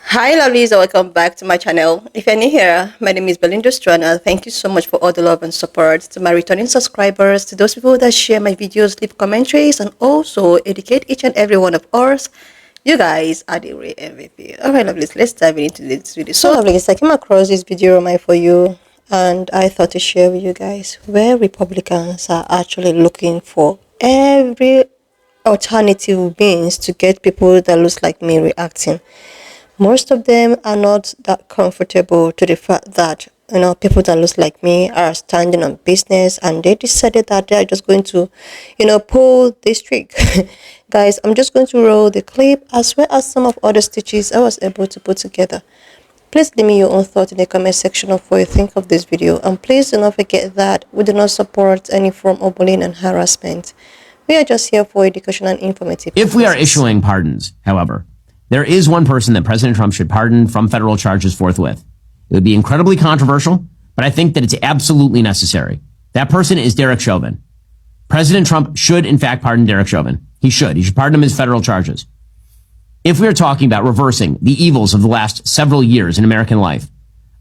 Hi lovelies, and welcome back to my channel. If you're new here, my name is Belinda Strana. Thank you so much for all the love and support. To my returning subscribers, to those people that share my videos, leave commentaries, and also educate each and every one of us, you guys are the real MVP. Alright lovelies, let's dive into this video. So lovelies, I came across this video my for you, and I thought to share with you guys where Republicans are actually looking for every alternative means to get people that looks like me reacting. Most of them are not that comfortable to the fact that people that look like me are standing on business, and they decided that they are just going to pull this trick. Guys, I'm just going to roll the clip as well as some of other stitches I was able to put together. Please leave me your own thoughts in the comment section of what you think of this video, and please do not forget that we do not support any form of bullying and harassment. We are just here for education and informative purposes. If we are issuing pardons, however, there is one person that President Trump should pardon from federal charges forthwith. It would be incredibly controversial, but I think that it's absolutely necessary. That person is Derek Chauvin. President Trump should, in fact, pardon Derek Chauvin. He should. He should pardon him his federal charges. If we are talking about reversing the evils of the last several years in American life,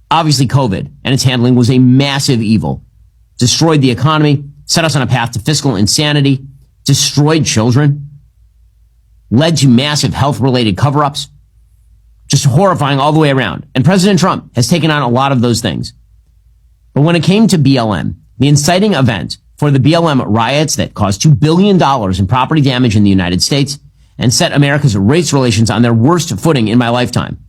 obviously COVID and its handling was a massive evil. Destroyed the economy, set us on a path to fiscal insanity, destroyed children, led to massive health-related cover-ups, just horrifying all the way around. And President Trump has taken on a lot of those things. But when it came to BLM, the inciting event for the BLM riots that caused $2 billion in property damage in the United States and set America's race relations on their worst footing in my lifetime,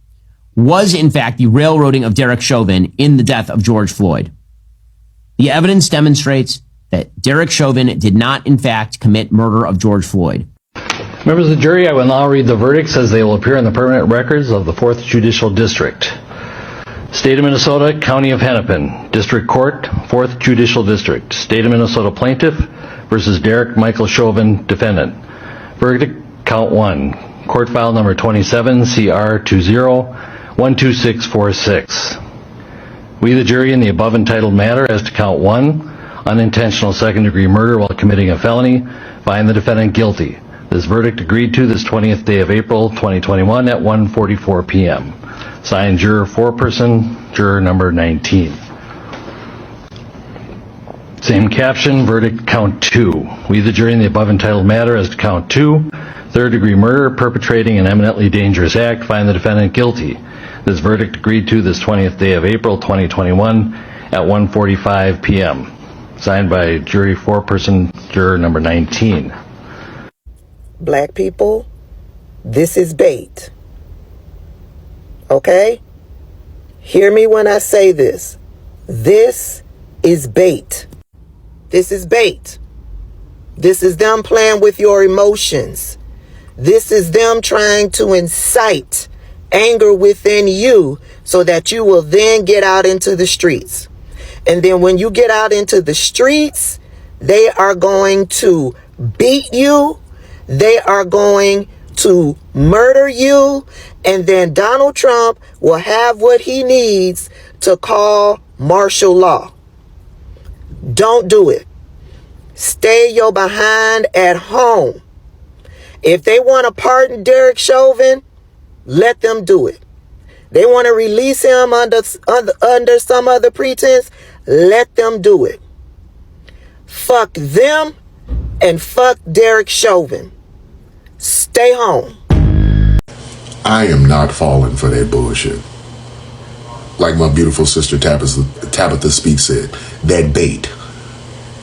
was in fact the railroading of Derek Chauvin in the death of George Floyd. The evidence demonstrates that Derek Chauvin did not in fact commit murder of George Floyd. Members of the jury, I will now read the verdicts as they will appear in the permanent records of the 4th Judicial District. State of Minnesota, County of Hennepin, District Court, 4th Judicial District. State of Minnesota Plaintiff versus Derek Michael Chauvin, Defendant. Verdict, Count 1. Court File Number 27, CR 20-12646. We, the jury, in the above entitled matter as to Count 1, unintentional second-degree murder while committing a felony, find the defendant guilty. This verdict agreed to this 20th day of April 2021 at 1:44 p.m. Signed, juror foreperson, juror number 19. Same caption, verdict count 2. We, the jury, in the above entitled matter as to count 2, third-degree murder, perpetrating an eminently dangerous act, find the defendant guilty. This verdict agreed to this 20th day of April 2021 at 1:45 p.m. Signed by jury foreperson, juror number 19. Black people, this is bait. Okay? Hear me when I say this. This is bait. This is bait. This is them playing with your emotions. This is them trying to incite anger within you so that you will then get out into the streets. And then when you get out into the streets, they are going to beat you. They are going to murder you, and then Donald Trump will have what he needs to call martial law. Don't do it. Stay your behind at home. If they want to pardon Derek Chauvin, let them do it. They want to release him under some other pretense, let them do it. Fuck them and fuck Derek Chauvin. Stay home. I am not falling for that bullshit. Like my beautiful sister Tabitha Speak said, that bait.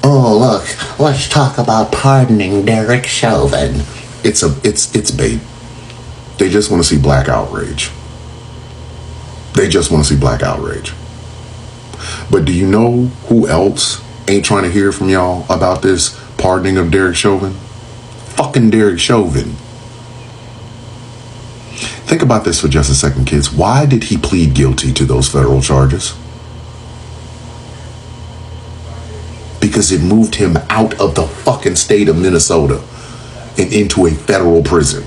Oh, look, let's talk about pardoning Derek Chauvin. It's bait. They just want to see black outrage. They just want to see black outrage. But do you know who else ain't trying to hear from y'all about this pardoning of Derek Chauvin? Fucking Derek Chauvin. Think about this for just a second, kids. Why did he plead guilty to those federal charges? Because it moved him out of the fucking state of Minnesota and into a federal prison.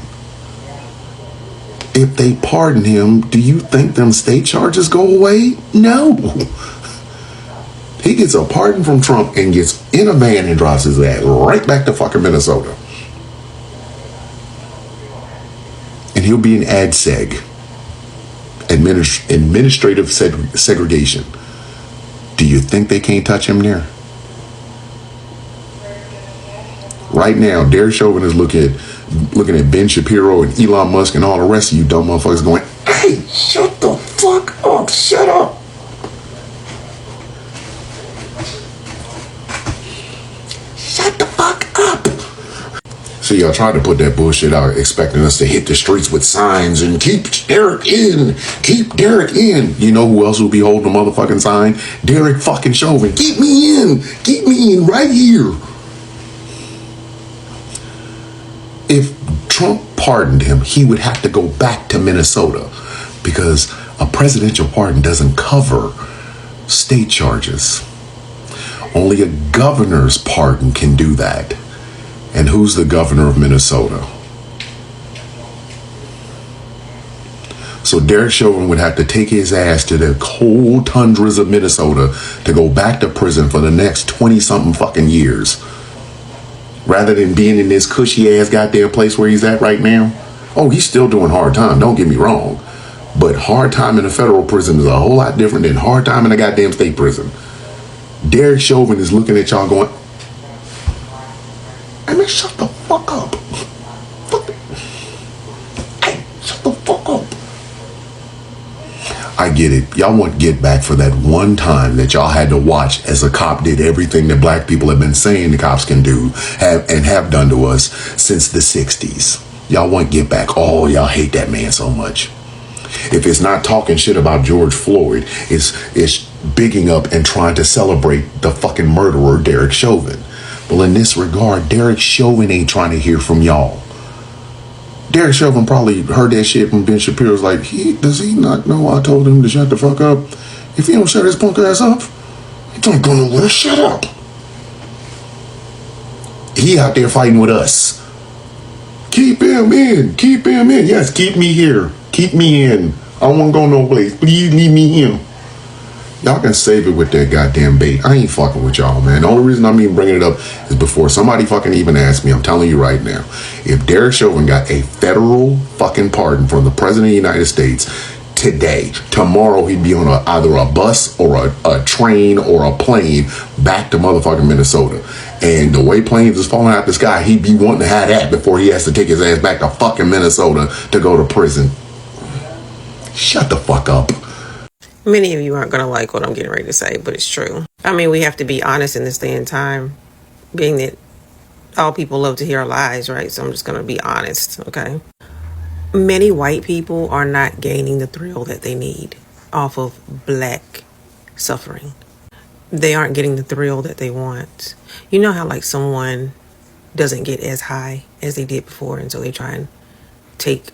If they pardon him, do you think them state charges go away? No. He gets a pardon from Trump and gets in a van and drives his ass right back to fucking Minnesota. And he'll be an ad seg. administrative segregation. Do you think they can't touch him there? Right now, Derek Chauvin is looking at Ben Shapiro and Elon Musk and all the rest of you dumb motherfuckers going, hey, shut the fuck up, shut up. Shut the fuck up. So y'all tried to put that bullshit out, expecting us to hit the streets with signs and keep Derek in, keep Derek in. You know who else will be holding the motherfucking sign? Derek fucking Chauvin. Keep me in right here. If Trump pardoned him, he would have to go back to Minnesota because a presidential pardon doesn't cover state charges. Only a governor's pardon can do that. And who's the governor of Minnesota? So Derek Chauvin would have to take his ass to the cold tundras of Minnesota to go back to prison for the next 20-something fucking years. Rather than being in this cushy ass goddamn place where he's at right now. Oh, he's still doing hard time, don't get me wrong. But hard time in a federal prison is a whole lot different than hard time in a goddamn state prison. Derek Chauvin is looking at y'all going, hey man, shut the fuck up. Hey, shut the fuck up. I get it. Y'all want get back for that one time that y'all had to watch as a cop did everything that black people have been saying the cops can do have done to us since the 60s. Y'all want get back. Oh, y'all hate that man so much. If it's not talking shit about George Floyd, it's bigging up and trying to celebrate the fucking murderer, Derek Chauvin. Well, in this regard, Derek Chauvin ain't trying to hear from y'all. Derek Chauvin probably heard that shit from Ben Shapiro's like, does he not know I told him to shut the fuck up? If he don't shut his punk ass up, he don't go nowhere. Shut up. He out there fighting with us. Keep him in. Keep him in. Yes, keep me here. Keep me in. I don't want to go no place. Please leave me in. Y'all can save it with that goddamn bait. I ain't fucking with y'all, man. The only reason I'm even bringing it up is before somebody fucking even asked me. I'm telling you right now. If Derek Chauvin got a federal fucking pardon from the President of the United States today, tomorrow he'd be on either a bus or a train or a plane back to motherfucking Minnesota. And the way planes is falling out the sky, he'd be wanting to have that before he has to take his ass back to fucking Minnesota to go to prison. Shut the fuck up. Many of you aren't going to like what I'm getting ready to say, but it's true. I mean, we have to be honest in this day and time, being that all people love to hear lies, right? So I'm just going to be honest, okay? Many white people are not gaining the thrill that they need off of black suffering. They aren't getting the thrill that they want. You know how like someone doesn't get as high as they did before, and so they try and take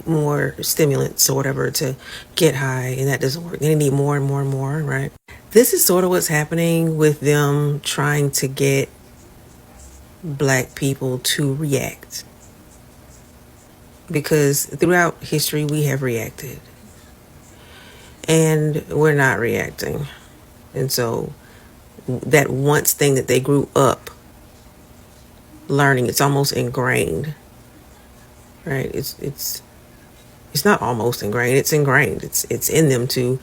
more stimulants or whatever to get high, and that doesn't work. They need more and more and more, right? This is sort of what's happening with them trying to get black people to react. Because throughout history, we have reacted. And we're not reacting. And so that once thing that they grew up learning, it's almost ingrained. Right? It's not almost ingrained, it's ingrained. It's in them to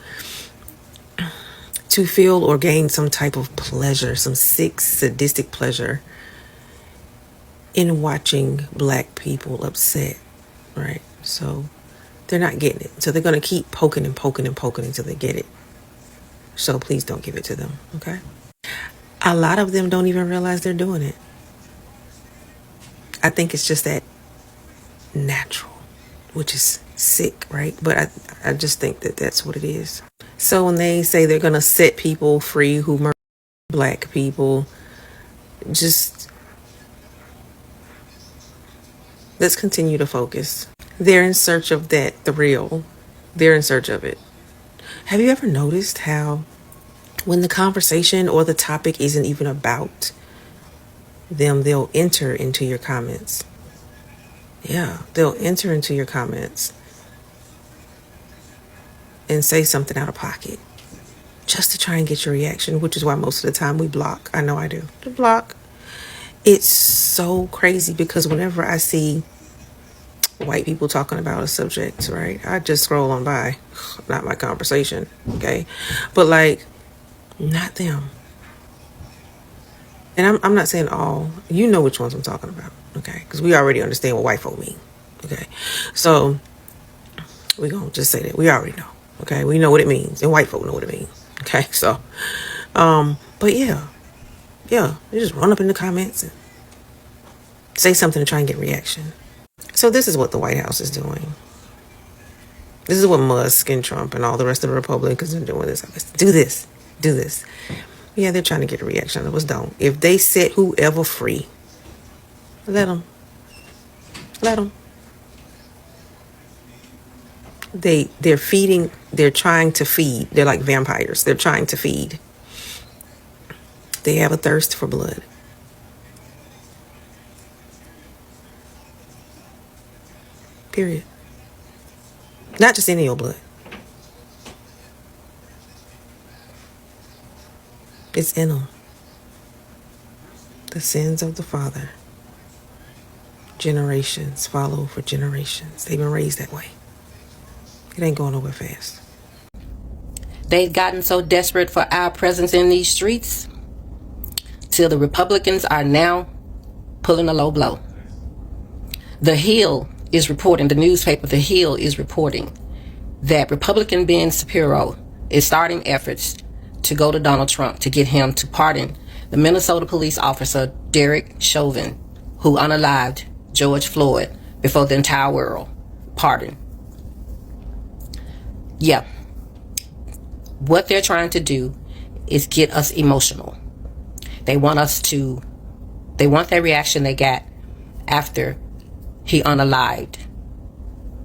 feel or gain some type of pleasure, some sick, sadistic pleasure in watching black people upset, right? So they're not getting it. So they're going to keep poking and poking and poking until they get it. So please don't give it to them, okay? A lot of them don't even realize they're doing it. I think it's just that natural, which is sick, right? But I just think that that's what it is. So when they say they're going to set people free who murder black people, just let's continue to focus. They're in search of that thrill. They're in search of it. Have you ever noticed how when the conversation or the topic isn't even about them, they'll enter into your comments? Yeah, they'll enter into your comments and say something out of pocket just to try and get your reaction, which is why most of the time we block. I know I do. To block. It's so crazy because whenever I see white people talking about a subject, right? I just scroll on by, not my conversation, okay? But like, not them. And I'm not saying all, you know which ones I'm talking about, okay? Because we already understand what white folk mean, okay? So we're going to just say that we already know, okay? We know what it means, and white folk know what it means, okay? So, but yeah, you just run up in the comments and say something to try and get reaction. So this is what the White House is doing. This is what Musk and Trump and all the rest of the Republicans are doing. Do this. Yeah, they're trying to get a reaction. Others don't. If they set whoever free, let them. They're trying to feed. They're like vampires. They're trying to feed. They have a thirst for blood. Period. Not just any old blood. It's in them. The sins of the father. Generations follow for generations. They've been raised that way. It ain't going nowhere fast. They've gotten so desperate for our presence in these streets till the Republicans are now pulling a low blow. The Hill is reporting, the newspaper The Hill is reporting that Republican Ben Shapiro is starting efforts to go to Donald Trump to get him to pardon the Minnesota police officer Derek Chauvin, who unalived George Floyd before the entire world. Pardon. Yeah. What they're trying to do is get us emotional. They want that reaction they got after he unalived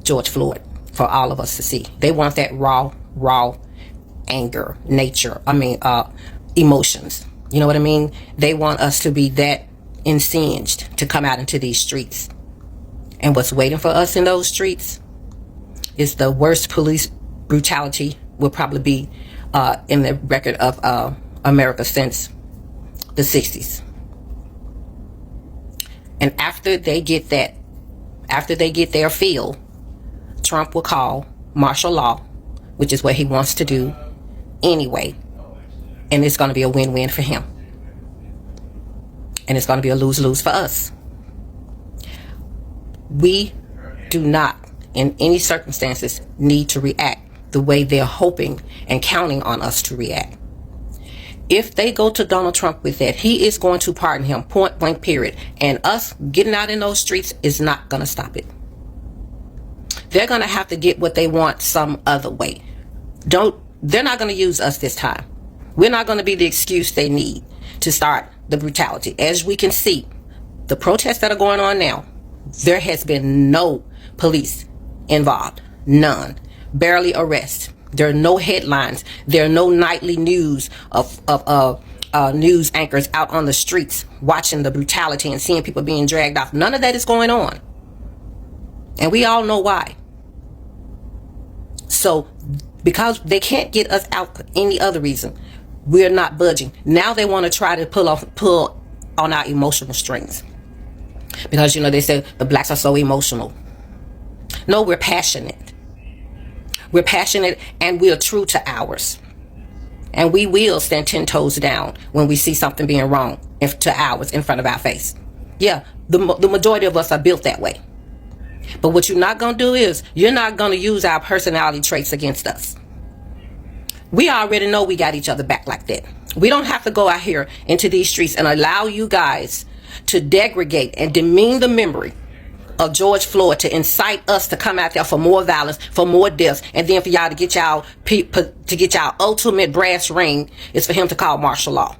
George Floyd for all of us to see. They want that raw anger, emotions. You know what I mean? They want us to be that incensed to come out into these streets. And what's waiting for us in those streets is the worst police brutality will probably be in the record of America since the 60s. And after they get their fill, Trump will call martial law, which is what he wants to do anyway. And it's going to be a win-win for him. And it's going to be a lose-lose for us. We do not, in any circumstances, need to react the way they're hoping and counting on us to react. If they go to Donald Trump with that, he is going to pardon him, point blank, period. And us getting out in those streets is not going to stop it. They're going to have to get what they want some other way. They're not going to use us this time. We're not going to be the excuse they need to start the brutality. As we can see, the protests that are going on now, there has been no police involved. None. Barely arrests. There are no headlines. There are no nightly news of news anchors out on the streets watching the brutality and seeing people being dragged off. None of that is going on. And we all know why. So, because they can't get us out for any other reason, we're not budging. Now they want to try to pull on our emotional strings. Because, they say the blacks are so emotional. No, we're passionate. We're passionate and we're true to ours. And we will stand 10 toes down when we see something being wrong to ours in front of our face. Yeah, the majority of us are built that way. But what you're not going to do is you're not going to use our personality traits against us. We already know we got each other back like that. We don't have to go out here into these streets and allow you guys to degrade and demean the memory of George Floyd, to incite us to come out there for more violence, for more deaths, and then for y'all to get y'all ultimate brass ring is for him to call martial law.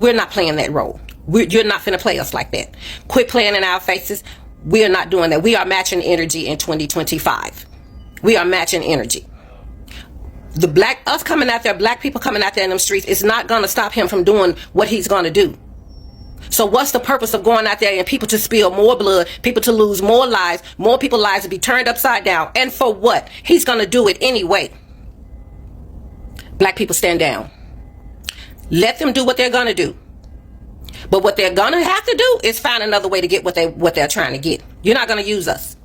We're not playing that role. You're not finna play us like that. Quit playing in our faces. We are not doing that. We are matching energy in 2025. We are matching energy. Us coming out there, black people coming out there in them streets, is not gonna stop him from doing what he's gonna do. So what's the purpose of going out there and people to spill more blood, people to lose more lives, more people's lives to be turned upside down? And for what? He's going to do it anyway. Black people, stand down. Let them do what they're going to do. But what they're going to have to do is find another way to get what they're trying to get. You're not going to use us.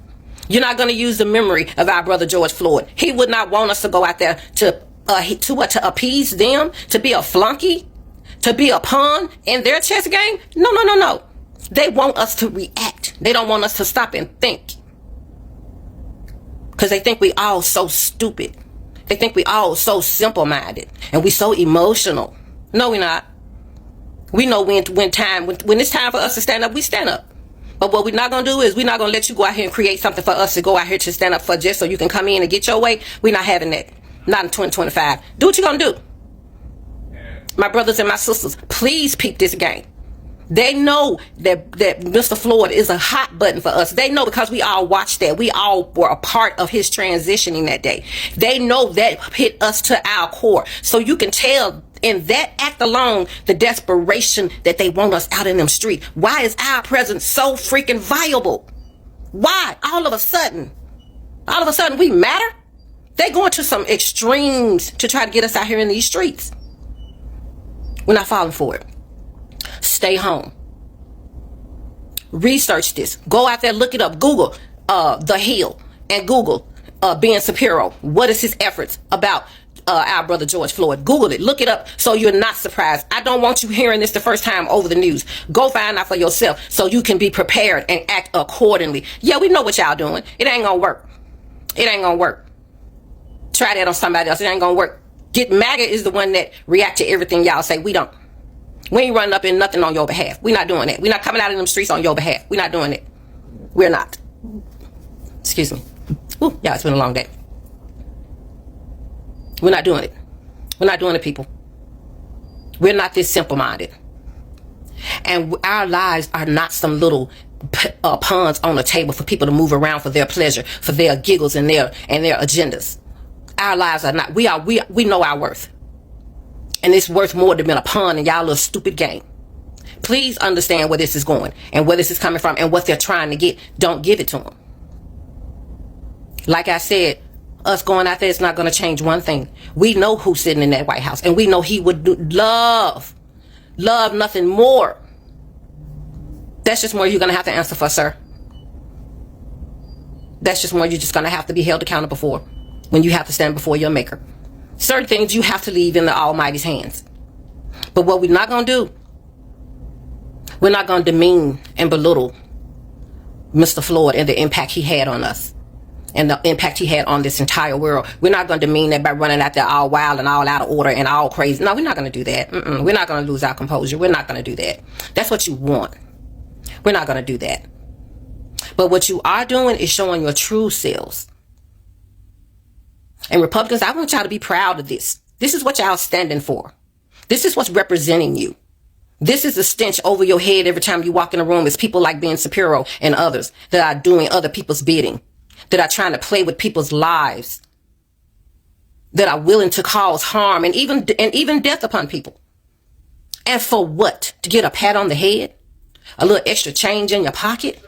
You're not going to use the memory of our brother George Floyd. He would not want us to go out there to appease them, to be a flunky, to be a pawn in their chess game. No. They want us to react. They don't want us to stop and think. Because they think we all so stupid. They think we all so simple-minded. And we so emotional. No, we're not. We know when it's time for us to stand up, we stand up. But what we're not going to do is we're not going to let you go out here and create something for us to go out here to stand up for just so you can come in and get your way. We're not having that. Not in 2025. Do what you're going to do. My brothers and my sisters, please peep this game. They know that Mr. Floyd is a hot button for us. They know because we all watched that. We all were a part of his transitioning that day. They know that hit us to our core. So you can tell in that act alone, the desperation that they want us out in them streets. Why is our presence so freaking viable? Why? All of a sudden we matter? They're going to some extremes to try to get us out here in these streets. We're not falling for it. Stay home. Research this. Go out there, look it up. Google The Hill and Google Ben Shapiro. What is his efforts about our brother George Floyd? Google it. Look it up so you're not surprised. I don't want you hearing this the first time over the news. Go find out for yourself so you can be prepared and act accordingly. Yeah, we know what y'all doing. It ain't gonna work. It ain't gonna work. Try that on somebody else. It ain't gonna work. MAGA is the one that react to everything y'all say. We don't. We ain't running up in nothing on your behalf. We're not doing that. We're not coming out in them streets on your behalf. We're not doing it. We're not. Excuse me. Ooh, yeah, it's been a long day. We're not doing it. We're not doing it, people. We're not this simple-minded. And our lives are not some little pawns on a table for people to move around for their pleasure, for their giggles and their agendas. Our lives are not. We know our worth. And it's worth more than being a pawn in y'all little stupid game. Please understand where this is going and where this is coming from and what they're trying to get. Don't give it to them. Like I said, us going out there is not going to change one thing. We know who's sitting in that White House, and we know he would love nothing more. That's just more you're going to have to answer for, sir. That's just more you're just going to have to be held accountable for when you have to stand before your maker. Certain things you have to leave in the Almighty's hands. But what we're not going to do, we're not going to demean and belittle Mr. Floyd and the impact he had on us and the impact he had on this entire world. We're not going to demean that by running out there all wild and all out of order and all crazy. No, we're not going to do that. We're not going to lose our composure. We're not going to do that. That's what you want. We're not going to do that. But what you are doing is showing your true selves. And Republicans, I want y'all to be proud of this. This is what y'all standing for. This is what's representing you. This is the stench over your head every time you walk in a room. It's people like Ben Shapiro and others that are doing other people's bidding, that are trying to play with people's lives, that are willing to cause harm and even death upon people. And for what? To get a pat on the head? A little extra change in your pocket?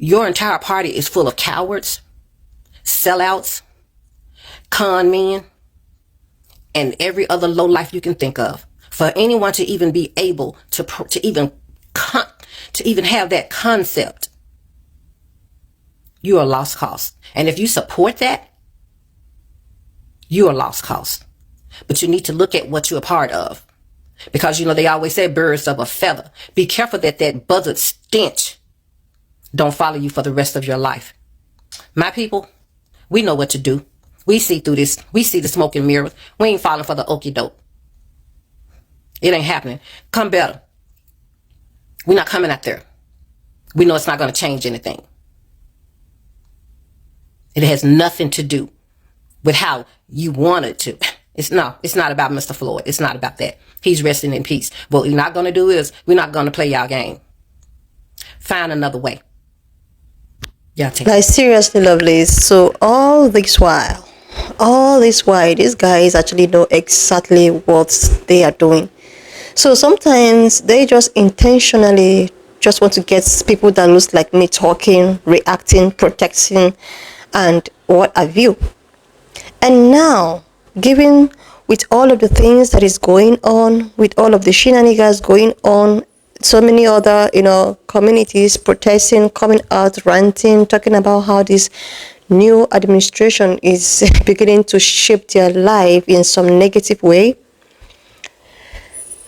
Your entire party is full of cowards, sellouts, con men, and every other lowlife you can think of. For anyone to even be able to even have that concept, you are a lost cause. And if you support that, you are a lost cause. But you need to look at what you're a part of. Because, they always say birds of a feather. Be careful that buzzard stench don't follow you for the rest of your life. My people, we know what to do. We see through this. We see the smoke and mirrors. We ain't falling for the okie doke. It ain't happening. Come better. We're not coming out there. We know it's not going to change anything. It has nothing to do with how you want it to. It's not about Mr. Floyd. It's not about that. He's resting in peace. What we're not going to do is we're not going to play y'all game. Find another way. Guys, seriously, lovelies. So all this while, these guys actually know exactly what they are doing. So sometimes they just intentionally just want to get people that looks like me talking, reacting, protecting, and what have you. And now, given with all of the things that is going on, with all of the shenanigans going on, so many other, communities protesting, coming out, ranting, talking about how this new administration is beginning to shape their life in some negative way.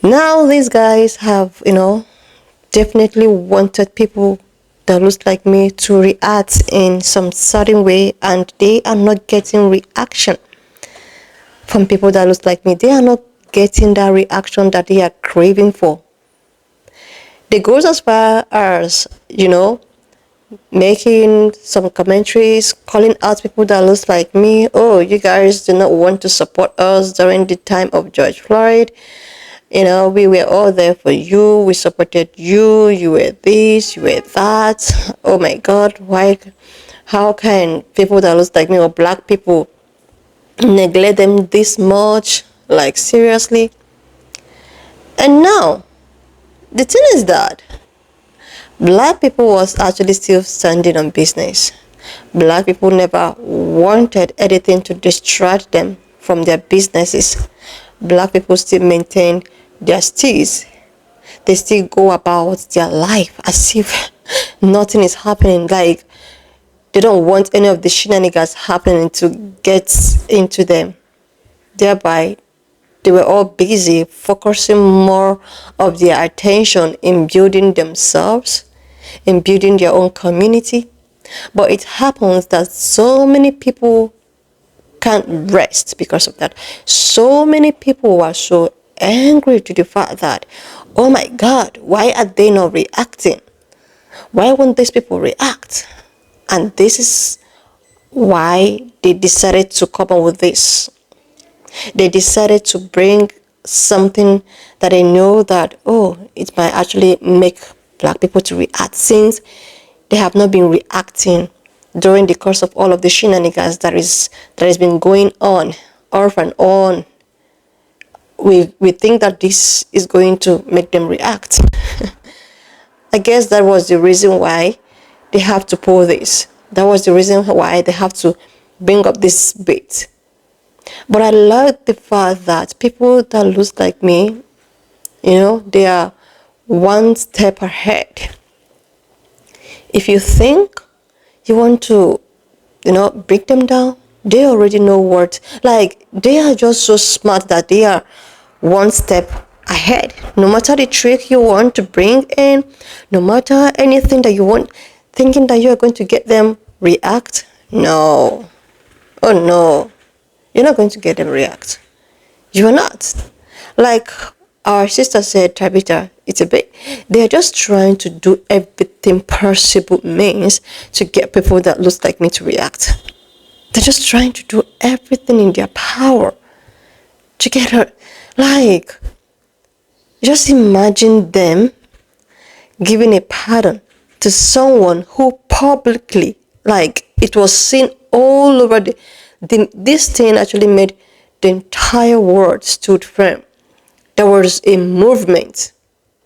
Now these guys have, definitely wanted people that looks like me to react in some certain way, and they are not getting reaction from people that looks like me. They are not getting that reaction that they are craving for. They goes as far as, making some commentaries, calling out people that looks like me. Oh, you guys do not want to support us during the time of George Floyd. We were all there for you. We supported you. You were this, you were that. Oh my God, why? How can people that looks like me or black people neglect them this much? Like, seriously? And now, the thing is that black people was actually still standing on business. Black people never wanted anything to distract them from their businesses. Black people still maintain their steez. They still go about their life as if nothing is happening. Like, they don't want any of the shenanigans happening to get into them. Thereby, they were all busy focusing more of their attention in building themselves, in building their own community. But it happens that so many people can't rest because of that. So many people are so angry to the fact that, oh my God, why are they not reacting? Why won't these people react? And this is why they decided to come up with this. They decided to bring something that they know that, oh, it might actually make black people to react, since they have not been reacting during the course of all of the shenanigans that has been going on, off and on. We think that this is going to make them react. I guess that was the reason why they have to pull this. That was the reason why they have to bring up this bit. But I like the fact that people that look like me, they are one step ahead. If you think you want to, break them down, they already know what, like, they are just so smart that they are one step ahead. No matter the trick you want to bring in, no matter anything that you want, thinking that you are going to get them react, no. Oh no. You're not going to get them react. You are not. Like our sister said, Tabitha, it's a bit. They're just trying to do everything possible means to get people that looks like me to react. They're just trying to do everything in their power to get her. Like, just imagine them giving a pardon to someone who publicly, like, it was seen all over this thing actually made the entire world stood firm. There was a movement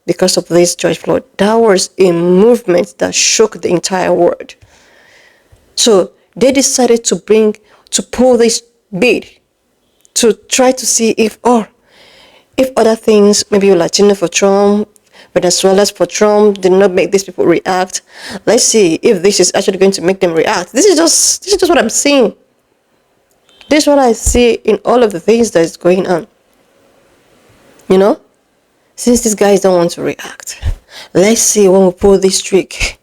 because of this George Floyd. There was a movement that shook the entire world. So they decided to pull this bid to try to see if other things, maybe Latino for Trump, Venezuela's for Trump, did not make these people react. Let's see if this is actually going to make them react. This is just what I'm seeing. This is what I see in all of the things that is going on. Since these guys don't want to react, let's see when we pull this trick,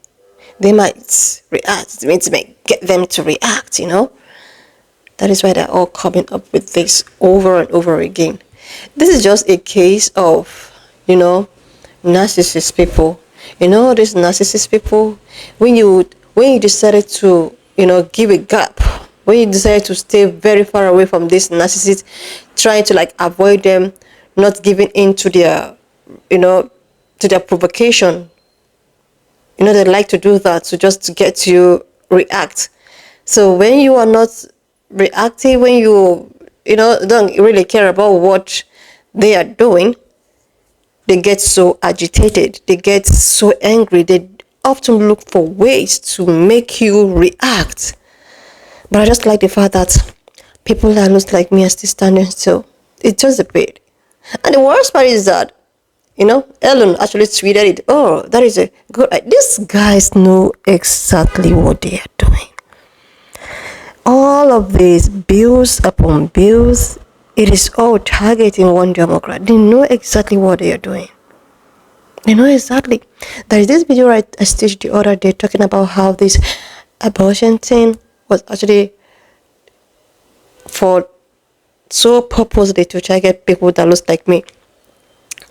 they might react. It may get them to react, That is why they're all coming up with this over and over again. This is just a case of, narcissist people. These narcissist people, when you decided to, give a gap, when you decided to stay very far away from this narcissist, trying to avoid them, not giving in to their, to their provocation. They like to do that to get you react. So when you are not reacting, when you don't really care about what they are doing, they get so agitated, they get so angry, they often look for ways to make you react. But I just like the fact that people that look like me are still standing still. It's just a bit. And the worst part is that Ellen actually tweeted it. Oh, that is a good idea. These guys know exactly what they are doing. All of these bills upon bills, it is all targeting one Democrat. They know exactly what they are doing. They know exactly. There is this video I staged the other day talking about how this abortion thing was actually for so purposely to target people that looks like me.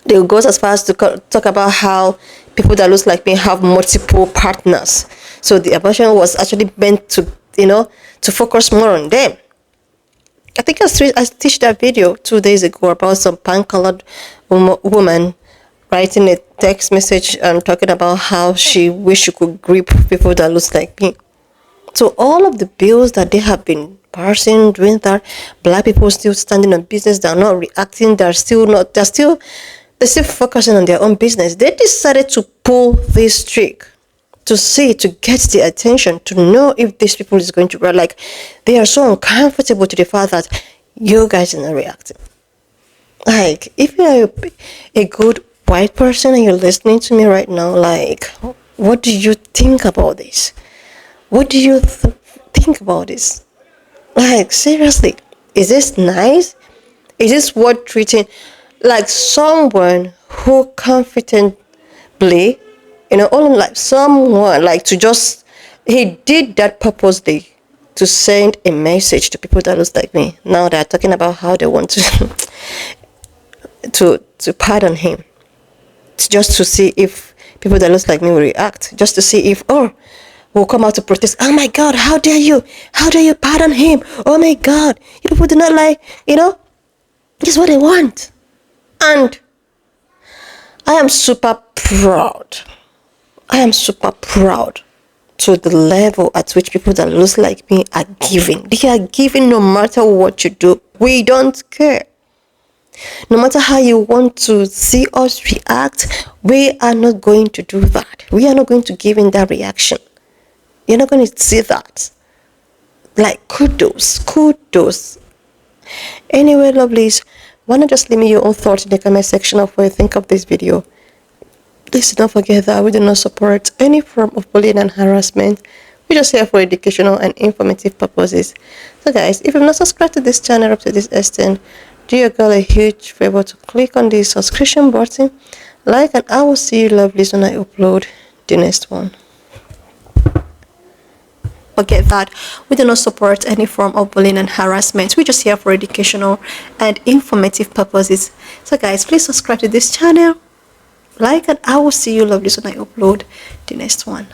They go as far as to talk about how people that looks like me have multiple partners. So the abortion was actually meant to, to focus more on them. I think I stitched that video 2 days ago about some pan-colored woman writing a text message and talking about how she wish she could grip people that looks like me. So all of the bills that they have been passing, doing that, black people still standing on business, they're not reacting, they're still focusing on their own business. They decided to pull this trick to get the attention, to know if these people is going to react. Like, they are so uncomfortable to the fact that you guys are not reacting. Like, if you're a good white person and you're listening to me right now, like, what do you think about this? What do you think about this? Like, seriously, is this nice? Is this worth treating like someone who confidently, all in life, someone like to just, he did that purposely to send a message to people that looks like me. Now they're talking about how they want to to pardon him, just to see if people that looks like me will react, just to see if will come out to protest. Oh my God, how dare you pardon him? Oh my God, you people do not like, this is what they want. And I am super proud. I am super proud to the level at which people that looks like me are giving. They are giving no matter what you do. We don't care. No matter how you want to see us react, we are not going to do that. We are not going to give in that reaction. You're not going to see that. Like, kudos. Anyway, lovelies, why not just leave me your own thoughts in the comment section of what you think of this video. Please don't forget that we do not support any form of bullying and harassment. We're just here for educational and informative purposes. So guys, if you've not subscribed to this channel up to this extent, do your girl a huge favor to click on the subscription button, like, and I will see you lovelies when I upload the next one. Forget that we do not support any form of bullying and harassment. We're just here for educational and informative purposes. So guys, please subscribe to this channel, like, and I will see you lovelies when I upload the next one.